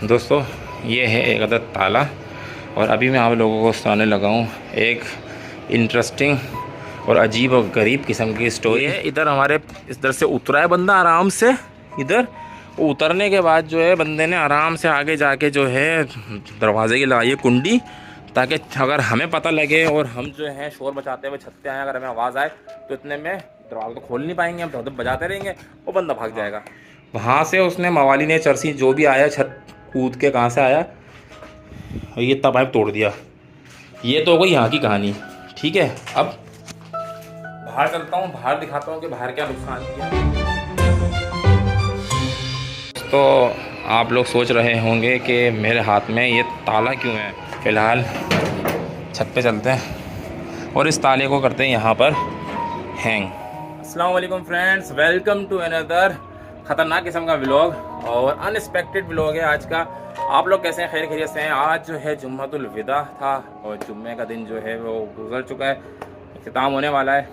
दोस्तों ये है एक अदद ताला और अभी मैं आप लोगों को सुनाने लगा हूँ एक इंटरेस्टिंग और अजीब और गरीब किस्म की स्टोरी है। इधर हमारे इधर से उतरा है बंदा आराम से, इधर उतरने के बाद जो है बंदे ने आराम से आगे जाके जो है दरवाजे की लगाई है कुंडी, ताकि अगर हमें पता लगे और हम जो है शोर बचाते हुए छत पे आए, अगर हमें आवाज़ आए तो इतने में दरवाज़ा तो खोल नहीं पाएंगे, हम तो बजाते रहेंगे, वो बंदा भाग जाएगा। वहाँ से उसने मवाली ने चरसी जो भी आया छत कूद के कहाँ से आया और ये इतना पाइप तोड़ दिया। ये तो हो गई यहाँ की कहानी। ठीक है, अब बाहर चलता हूँ, बाहर दिखाता हूँ कि बाहर क्या नुकसान किया। तो आप लोग सोच रहे होंगे कि मेरे हाथ में ये ताला क्यों है। फ़िलहाल छत पे चलते हैं और इस ताले को करते हैं यहाँ पर हैंग। अस्सलाम वालेकुम फ्रेंड्स, वेलकम टू अनदर ख़तरनाक किस्म का व्लॉग और अनएक्सपेक्टेड व्लॉग है आज का। आप लोग कैसे हैं? खैर खैरियत से हैं? आज जो है जुम्मतुल विदा था और जुम्मे का दिन जो है वो गुजर चुका है, इख्तिताम होने वाला है।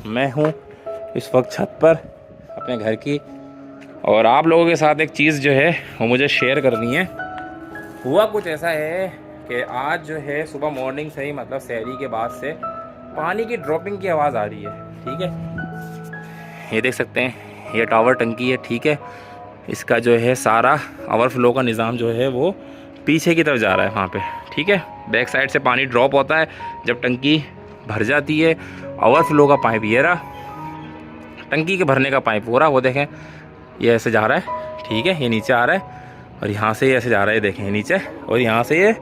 मैं हूँ इस वक्त छत पर अपने घर की और आप लोगों के साथ एक चीज़ जो है वो मुझे शेयर करनी है। हुआ कुछ ऐसा है कि आज जो है सुबह मॉर्निंग से ही, मतलब सहरी के बाद से पानी की ड्रॉपिंग की आवाज़ आ रही है। ठीक है, ये देख सकते हैं, ये टावर टंकी है। ठीक है, इसका जो है सारा ओवरफ्लो का निज़ाम जो है वो पीछे की तरफ जा रहा है वहाँ पे। ठीक है, बैक साइड से पानी ड्रॉप होता है जब टंकी भर जाती है। ओवरफ्लो का पाइप ये रहा, टंकी के भरने का पाइप वो रहा, वो देखें ये ऐसे जा रहा है। ठीक है, ये नीचे आ रहा है और यहाँ से ये ऐसे जा रहा है, देखें नीचे, और यहाँ से ये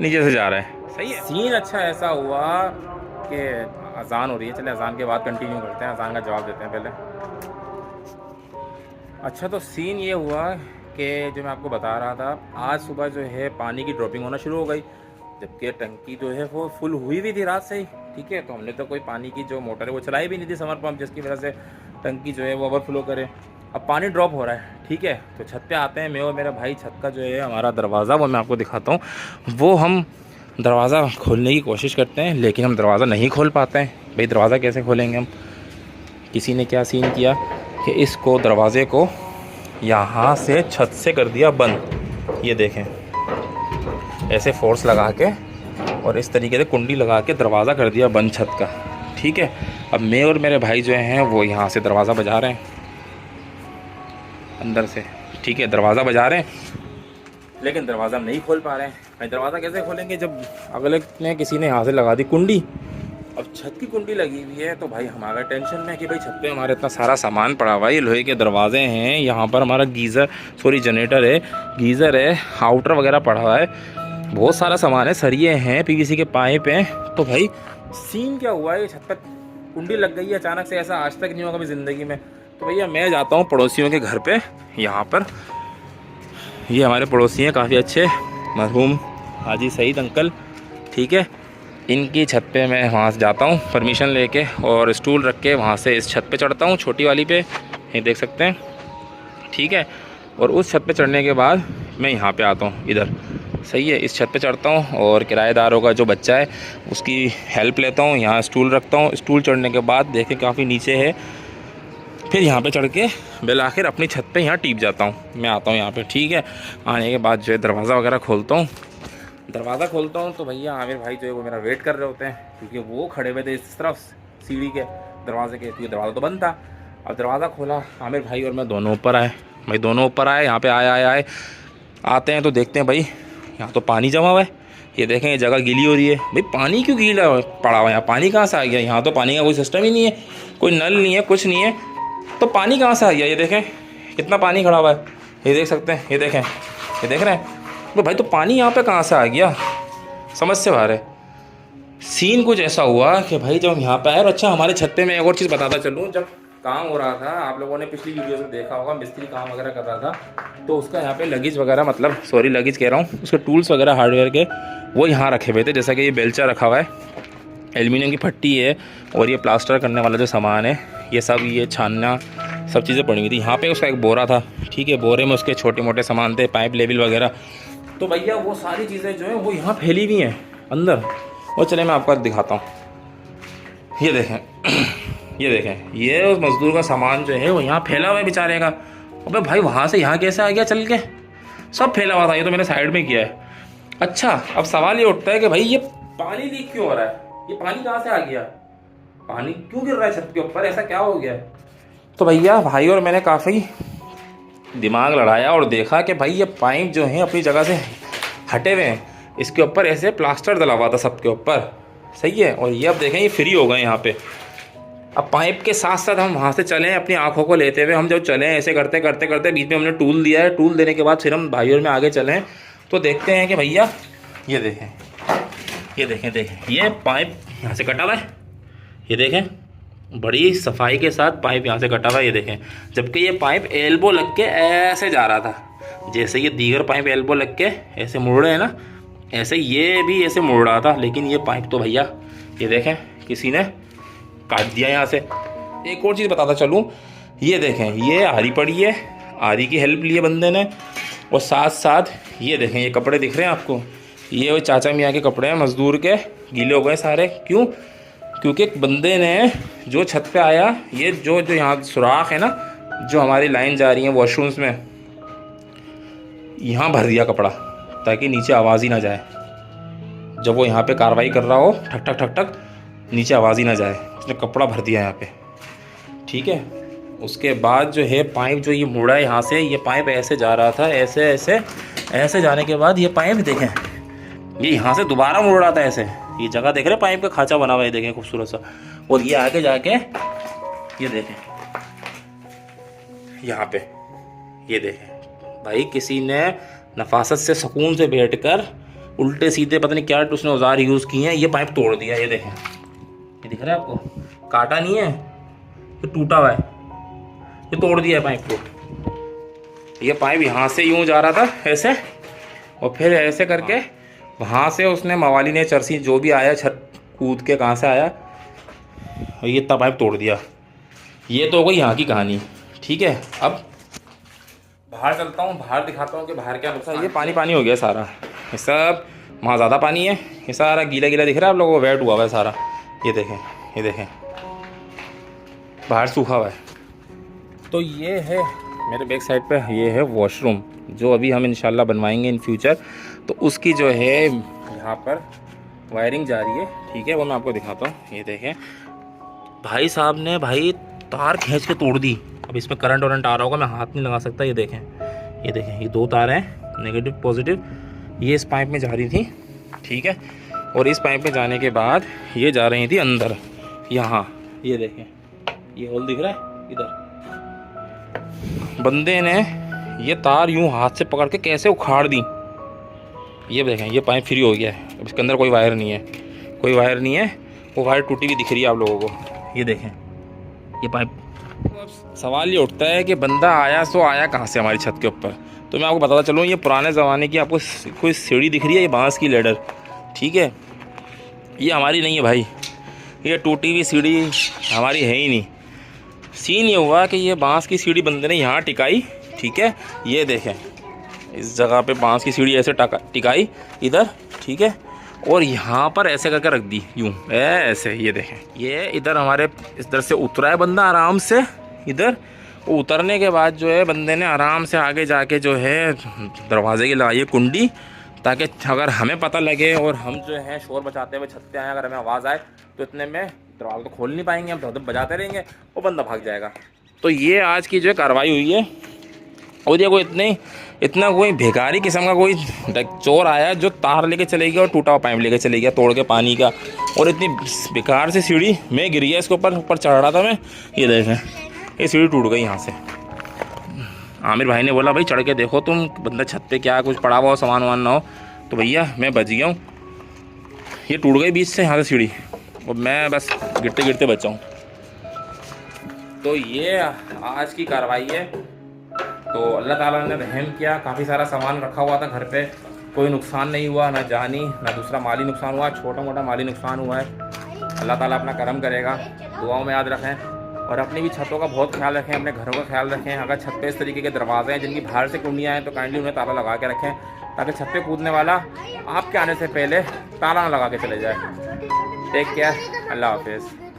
नीचे से जा रहा है। सही है। सीन अच्छा ऐसा हुआ कि अजान हो रही है, चले अजान के बाद कंटिन्यू करते हैं, अजान का जवाब देते हैं पहले। अच्छा, तो सीन ये हुआ कि जो मैं आपको बता रहा था, आज सुबह जो है पानी की ड्रॉपिंग होना शुरू हो गई, जबकि टंकी जो है वो फुल हुई भी थी रात से ही। ठीक है, तो हमने तो कोई पानी की जो मोटर है वो चलाई भी नहीं थी, समर पंप, जिसकी वजह से टंकी जो है वो ओवरफ्लो करे। अब पानी ड्रॉप हो रहा है। ठीक है, तो छत पे आते हैं, मैं और मेरा भाई। छत का जो है हमारा दरवाज़ा वो मैं आपको दिखाता हूँ। वो हम दरवाज़ा खोलने की कोशिश करते हैं लेकिन हम दरवाज़ा नहीं खोल पाते हैं। भाई दरवाज़ा कैसे खोलेंगे हम? किसी ने क्या सीन किया कि इसको दरवाज़े को यहाँ से छत से कर दिया बंद। ये देखें, ऐसे फोर्स लगा के और इस तरीके से कुंडी लगा के दरवाज़ा कर दिया बंद छत का। ठीक है, अब मैं और मेरे भाई जो हैं वो यहाँ से दरवाज़ा बजा रहे हैं अंदर से। ठीक है, दरवाज़ा बजा रहे हैं लेकिन दरवाज़ा हम नहीं खोल पा रहे हैं। भाई दरवाज़ा कैसे खोलेंगे जब अगले ने किसी ने यहाँ से लगा दी कुंडी। अब छत की कुंडी लगी हुई है तो भाई हमारा टेंशन में है कि भाई छत पे हमारा इतना सारा सामान पड़ा हुआ है, ये लोहे के दरवाजे हैं, यहाँ पर हमारा जनरेटर है, गीज़र है, आउटर वगैरह पड़ा हुआ है, बहुत सारा सामान है, सरिये हैं, पीवीसी के पाइप हैं। तो भाई सीन क्या हुआ है, छत पर कुंडी लग गई है अचानक से, ऐसा आज तक नहीं होगा मेरी ज़िंदगी में। तो भैया मैं जाता हूँ पड़ोसियों के घर पर, यहाँ पर ये हमारे पड़ोसी हैं काफ़ी अच्छे, मरहूम हाजी सईद अंकल। ठीक है, इनकी छत पे मैं वहाँ से जाता हूँ परमिशन लेके और स्टूल रख के वहाँ से इस छत पे चढ़ता हूँ, छोटी वाली पे, ये देख सकते हैं। ठीक है, और उस छत पे चढ़ने के बाद मैं यहाँ पे आता हूँ इधर। सही है, इस छत पे चढ़ता हूँ और किराएदारों का जो बच्चा है उसकी हेल्प लेता हूँ, यहाँ स्टूल रखता हूँ। स्टूल चढ़ने के बाद देखें काफ़ी नीचे है, फिर यहाँ पे चढ़ के बिल आखिर अपनी छत पे यहाँ टीप जाता हूँ। मैं आता हूँ यहाँ पे। ठीक है, आने के बाद जो है दरवाज़ा वगैरह खोलता हूँ। दरवाज़ा खोलता हूँ तो भैया आमिर भाई जो है वो मेरा वेट कर रहे होते हैं, क्योंकि वो खड़े हुए थे इस तरफ सीढ़ी के दरवाजे के, क्योंकि दरवाज़ा तो बंद था। अब दरवाज़ा खोला, आमिर भाई और मैं दोनों ऊपर आए। भाई दोनों ऊपर आए, यहाँ पे आए आते हैं तो देखते हैं भाई यहाँ तो पानी जमा हुआ है। ये देखें, ये जगह गीली हो रही है। भाई पानी क्यों गीला पड़ा हुआ है? यहाँ पानी कहाँ से आ गया? यहाँ तो पानी का कोई सिस्टम ही नहीं है, कोई नल नहीं है, कुछ नहीं है, तो पानी कहाँ से आ गया? ये देखें कितना पानी खड़ा हुआ है, ये देख सकते हैं, ये देखें, ये देख रहे हैं। तो भाई तो पानी यहाँ पे कहाँ से आ गया? समझ से बाहर है। सीन कुछ ऐसा हुआ कि भाई जब हम यहाँ पे आए, और अच्छा हमारे छत पे मैं एक और चीज़ बताता चलूँ, जब काम हो रहा था, आप लोगों ने पिछली वीडियो में देखा होगा, मिस्त्री काम वगैरह कर रहा था, तो उसका यहाँ पे लगेज वगैरह, मतलब सॉरी लगेज कह रहा हूँ, उसके टूल्स वगैरह हार्डवेयर के वो यहाँ रखे हुए थे। जैसा कि ये बेलचा रखा हुआ है, एल्यूमिनियम की फट्टी है, और ये प्लास्टर करने वाला जो सामान है, ये सब, ये छानना, सब चीज़ें पड़ी हुई थी। यहाँ पे उसका एक बोरा था। ठीक है, बोरे में उसके छोटे मोटे सामान थे, पाइप लेवल वगैरह। तो भैया वो सारी चीज़ें जो है वो यहाँ फैली हुई हैं अंदर। और चले मैं आपको दिखाता हूँ, ये देखें, ये देखें, ये उस मज़दूर का सामान जो है वो यहाँ फैला हुआ है बेचारे का। अबे भाई वहाँ से यहाँ कैसे आ गया चल के? सब फैला हुआ था, ये तो मैंने साइड में किया है। अच्छा, अब सवाल ये उठता है कि भाई ये पानी लीक क्यों हो रहा है, ये पानी कहाँ से आ गया, पानी क्यों गिर रहा है छत के ऊपर, ऐसा क्या हो गया। तो भैया भाई और मैंने काफ़ी दिमाग लड़ाया और देखा कि भाई ये पाइप जो है अपनी जगह से हटे हुए हैं, इसके ऊपर ऐसे प्लास्टर डला हुआ था सबके ऊपर, सही है। और ये अब देखें ये फ्री हो गए यहाँ पे। अब पाइप के साथ साथ हम वहाँ से चलें अपनी आंखों को लेते हुए, हम जब चलें ऐसे करते करते करते बीच में हमने टूल दिया है, टूल देने के बाद फिर हम भाई और में आगे चलें तो देखते हैं कि भैया ये देखें, ये देखें, देखें ये पाइप यहाँ से कटा हुआ है, ये देखें बड़ी सफाई के साथ पाइप यहाँ से कटा हुआ है, ये देखें। जबकि ये पाइप एल्बो लग के ऐसे जा रहा था, जैसे ये दीगर पाइप एल्बो लग के ऐसे मुड़ रहे हैं ना, ऐसे ये भी ऐसे मुड़ रहा था। लेकिन ये पाइप तो भैया ये देखें किसी ने काट दिया यहाँ से। एक और चीज़ बताता चलूँ, ये देखें ये आरी पड़ी है, आरी की हेल्प ली है बंदे ने। और साथ साथ ये देखें ये कपड़े दिख रहे हैं आपको, ये वो चाचा मियाँ के कपड़े हैं मज़दूर के, गीले हो गए सारे। क्यों? क्योंकि एक बंदे ने जो छत पे आया, ये जो यहाँ सुराख है ना, जो हमारी लाइन जा रही है वॉशरूम्स में, यहाँ भर दिया कपड़ा ताकि नीचे आवाज़ ही ना जाए। जब वो यहाँ पे कार्रवाई कर रहा हो ठक ठक ठक ठक, नीचे आवाज़ ही ना जाए, उसने कपड़ा भर दिया यहाँ पे, ठीक है। उसके बाद जो है पाइप जो ये मुड़ा है यहाँ से, ये पाइप ऐसे जा रहा था, ऐसे ऐसे ऐसे जाने के बाद ये पाइप देखें ये यहाँ से दोबारा मुड़ रहा था ऐसे। ये जगह देख रहे पाइप का खांचा बना हुआ है, देखें खूबसूरत सा। और ये आगे जाके ये देखें यहाँ पे, ये देखें भाई किसी ने नफासत से सुकून से बैठकर उल्टे सीधे पता नहीं क्या उसने औजार यूज़ किए हैं, ये पाइप तोड़ दिया। ये देखें, ये दिख रहा है आपको, काटा नहीं है, ये टूटा हुआ है, ये तोड़ दिया है पाइप को। ये पाइप यहाँ से यूँ जा रहा था ऐसे, और फिर ऐसे करके वहाँ से उसने मवाली ने चरसी जो भी आया छत कूद के कहाँ से आया, और ये इतना पाइप तोड़ दिया। ये तो हो गई यहाँ की कहानी, ठीक है। अब बाहर चलता हूँ, बाहर दिखाता हूँ कि बाहर क्या नुकसान। ये पानी पानी हो गया सारा, ये सब वहाँ ज़्यादा पानी है, ये सारा गीला गीला दिख रहा है आप लोगों को, वेट हुआ हुआ है सारा। ये देखें, ये देखें बाहर सूखा हुआ है। तो ये है मेरे बैक साइड पे, ये है वॉशरूम जो अभी हम इंशाल्लाह बनवाएंगे इन फ्यूचर। तो उसकी जो है यहाँ पर वायरिंग जा रही है, ठीक है, वो मैं आपको दिखाता हूँ। ये देखें भाई साहब ने भाई तार खींच के तोड़ दी। अब इसमें करंट वरंट आ रहा होगा, मैं हाथ नहीं लगा सकता। ये देखें, ये देखें, ये दो तार हैं नेगेटिव पॉजिटिव, ये इस पाइप में जा रही थी, ठीक है। और इस पाइप में जाने के बाद ये जा रही थी अंदर यहाँ, ये देखें ये होल दिख रहा है इधर। बंदे ने ये तार यूँ हाथ से पकड़ के कैसे उखाड़ दी। ये देखें ये पाइप फ्री हो गया है, अब इसके अंदर कोई वायर नहीं है, कोई वायर नहीं है, वो वायर टूटी हुई दिख रही है आप लोगों को। ये देखें ये पाइप। सवाल ये उठता है कि बंदा आया सो आया कहाँ से हमारी छत के ऊपर। तो मैं आपको बताता चलूँ, ये पुराने ज़माने की आपको कोई सीढ़ी दिख रही है, ये बांस की लेडर, ठीक है, ये हमारी नहीं है भाई, ये टूटी हुई सीढ़ी हमारी है ही नहीं। सीन ये हुआ कि ये बांस की सीढ़ी बंदे ने यहाँ टिकाई, ठीक है। ये देखें इस जगह पे बांस की सीढ़ी ऐसे टिकाई इधर, ठीक है, और यहाँ पर ऐसे करके रख दी यूँ ऐसे। ये देखें ये इधर हमारे इधर से उतरा है बंदा आराम से इधर। उतरने के बाद जो है बंदे ने आराम से आगे जाके जो है दरवाजे की लगाई है कुंडी, ताकि अगर हमें पता लगे और हम जो है शोर बचाते हुए छत पे आए, अगर हमें आवाज़ आए तो इतने में दरवाज़ा तो खोल नहीं पाएंगे, हम धड़धड़ बजाते रहेंगे, वो बंदा भाग जाएगा। तो ये आज की जो है कार्रवाई हुई है। और ये कोई इतना कोई भिखारी किस्म का कोई चोर आया जो तार लेके चले गया और टूटा हुआ पाइप लेके चले गया तोड़ के पानी का, और इतनी बेकार से सीढ़ी में गिर गया, इसके ऊपर चढ़ रहा था मैं। ये देखें ये सीढ़ी टूट गई यहाँ से। आमिर भाई ने बोला भाई चढ़ के देखो तुम, बंदा छत पे क्या कुछ पड़ा हुआ हो, सामान वामान ना हो। तो भैया मैं बच गया हूँ, ये टूट गई बीच से यहाँ से सीढ़ी, और मैं बस गिरते गिरते बचा हूँ। तो ये आज की कार्रवाई है। तो अल्लाह ताला ने रहम किया, काफ़ी सारा सामान रखा हुआ था घर पे, कोई नुकसान नहीं हुआ, ना जानी ना दूसरा माली नुकसान हुआ, छोटा मोटा माली नुकसान हुआ है। अल्लाह ताला अपना करम करेगा, दुआओं में याद रखें, और अपनी भी छतों का बहुत ख्याल रखें, अपने घरों का ख्याल रखें। अगर छत पे इस तरीके के दरवाजे हैं जिनकी बाहर से कुंडियाँ हैं तो काइंडली उन्हें ताला लगा के रखें, ताकि छत पे कूदने वाला आपके आने से पहले ताला ना लगा के चले जाए। टेक केयर, अल्लाह हाफिज़।